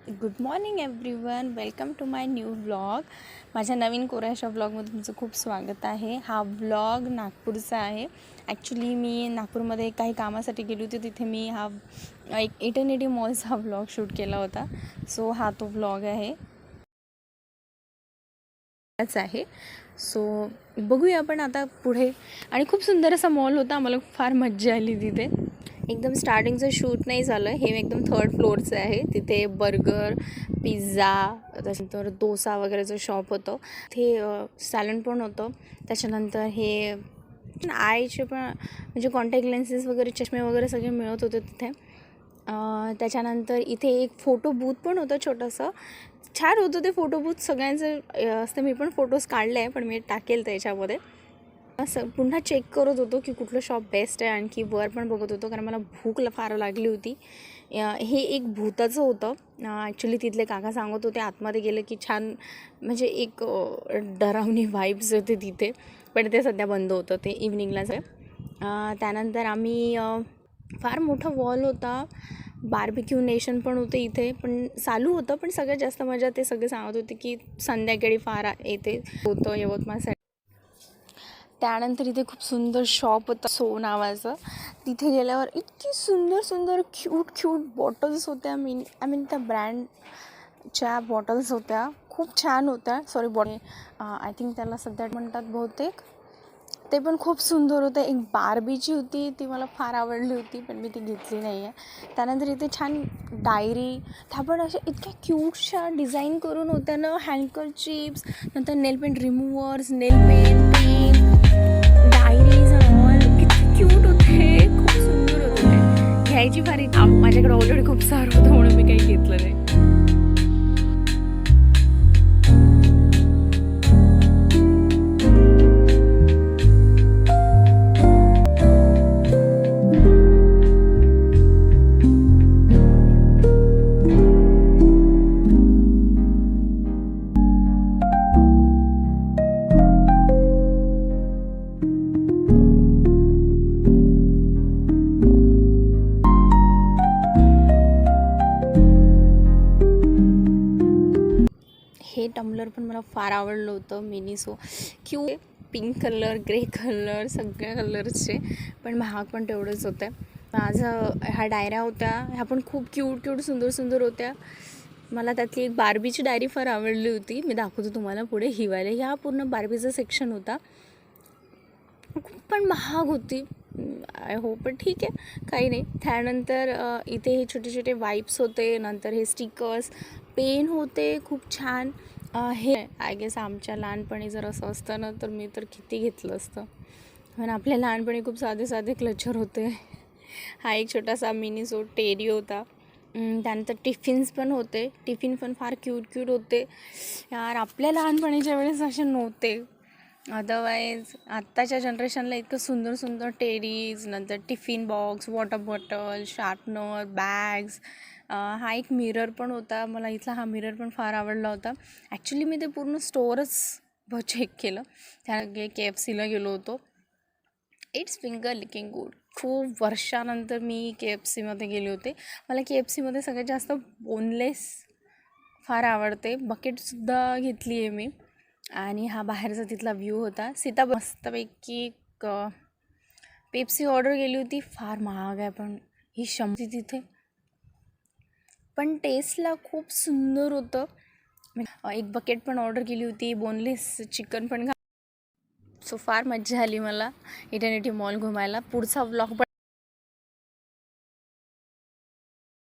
Good morning everyone, welcome to my new vlog. माझ्या नवीन कोऱ्याशा व्लॉगमध्ये तुमचं खूप स्वागत आहे. हा व्लॉग नागपूरचा आहे. ॲक्च्युली मी नागपूरमध्ये काही कामासाठी गेली होती. तिथे मी एक इटर्निटी मॉल्सचा व्लॉग शूट केला होता. सो हा तो व्लॉग आहे. सो बघूया आपण आता पुढे. आणि खूप सुंदर असा मॉल होता. आम्हाला फार मज्जा आली तिथे. एकदम स्टार्टिंगचं शूट नाही झालं. हे एकदम 3rd फ्लोअरचं आहे. तिथे बर्गर, पिझ्झा, त्याच्यानंतर डोसा वगैरेचं शॉप होतं. ते सॅलून पण होतं. त्याच्यानंतर हे आयचे पण म्हणजे कॉन्टॅक्ट लेन्सेस वगैरे, चष्मे वगैरे सगळे मिळत होते तिथे. त्याच्यानंतर इथे एक फोटो बूथ पण होतं छोटंसं. छान होतं ते फोटो बूथ. सगळ्यांचं असतं. मी पण फोटोज काढले आहे, पण मी टाकेल त्याच्यामध्ये. असं पुन्हा चेक करत होतो की कुठलं शॉप बेस्ट आहे. आणखी वर पण बघत होतो कारण मला भूक फार लागली होती. हे एक भूताचं होतं. ॲक्च्युली तिथले काका सांगत होते आतमध्ये गेलं की छान म्हणजे एक डरावणी व्हाईब्स होते तिथे. पण ते सध्या बंद होतं, ते इव्हनिंगलाच आहे. त्यानंतर आम्ही फार मोठा वॉल होता. बार्बिक्यू नेशन पण होते इथे, पण चालू होतं. पण सगळ्यात जास्त मजा ते सगळे सांगत होते की संध्याकाळी फार येते होतं यवतमाळसाठी. त्यानंतर इथे खूप सुंदर शॉप होता सो नावाचं. तिथे गेल्यावर इतकी सुंदर सुंदर क्यूट बॉटल्स होत्या. आय मीन त्या ब्रँडच्या बॉटल्स होत्या. खूप छान होत्या. आय थिंक त्याला सध्या म्हणतात बहुतेक. ते पण खूप सुंदर होतं. एक बार्बीची होती, ती मला फार आवडली होती, पण मी ती घेतली नाही आहे. त्यानंतर इथे छान डायरी, त्या पण अशा इतक्या क्यूटशा डिझाईन करून होत्या ना. हँडकरचिप्स, नंतर नेल पेंट रिमूव्हर्स, नेल पेन, डायरीज ऑल किती क्यूट होते. खूप सुंदर होते ते. घ्यायची फार माझ्याकडे ऑलरेडी खूप सारं होतं म्हणून मी काही घेतलं नाही. हे टम्बलर पण मला फार आवडलं होतं. Miniso cute, pink colour, grey colour, सगळ्या कलर्सचे, पण महाग पण तेवढंच होतं. ह्या डायऱ्या होत्या, ह्या पण खूप क्यूट सुंदर होत्या. मला त्यातली एक बार्बीची डायरी फार आवडली होती. मी दाखवतो तुम्हाला पुढे. हिवाळ्या ह्या पूर्ण बार्बीचा सेक्शन होता. खूप पण महाग होती. आय होप, पण ठीक आहे, काही नाही. त्यानंतर इथे हे छोटे वाईप्स होते. नंतर हे स्टिकर्स, पेन होते खूप छान. हे आय गेस आमच्या लहानपणी जर असं असतं ना, तर मी तर किती घेतलं असतं. पण आपल्या लहानपणी खूप साधे क्लचर होते. हा एक छोटासा मिनीसो टेरी होता. त्यानंतर टिफिन्स पण होते. टिफिन पण फार क्यूट होते यार. आपल्या लहानपणीच्या वेळेस असे नव्हते. अदरवाईज आत्ताच्या जनरेशनला इतकं सुंदर टेरीज, नंतर tiffin box, water bottle, sharpener, bags. हा एक मिरर पण होता. मला इथला हा मिरर पण फार आवडला होता. ॲक्च्युली मी ते पूर्ण स्टोअरच चेक केलं. त्यानंतर KFCला गेलो होतो. It's finger looking good. खूप वर्षानंतर मी KFCमध्ये गेले होते. मला KFCमध्ये सगळ्यात जास्त बोनलेस फार आवडते. बकेटसुद्धा घेतली आहे मी. आणि हा बाहेरचा तिथला व्ह्यू होता. सीता मस्तपैकी पेप्सी ऑर्डर केली होती. फार महाग आहे, पण ही 100 तिथे, पण टेस्टला खूप सुंदर होतं. एक बकेट पण ऑर्डर केली होती. बोनलेस चिकन पण सो फार मज्जा आली मला इटर्निटी मॉल घुमायला. पुढचा व्लॉग पण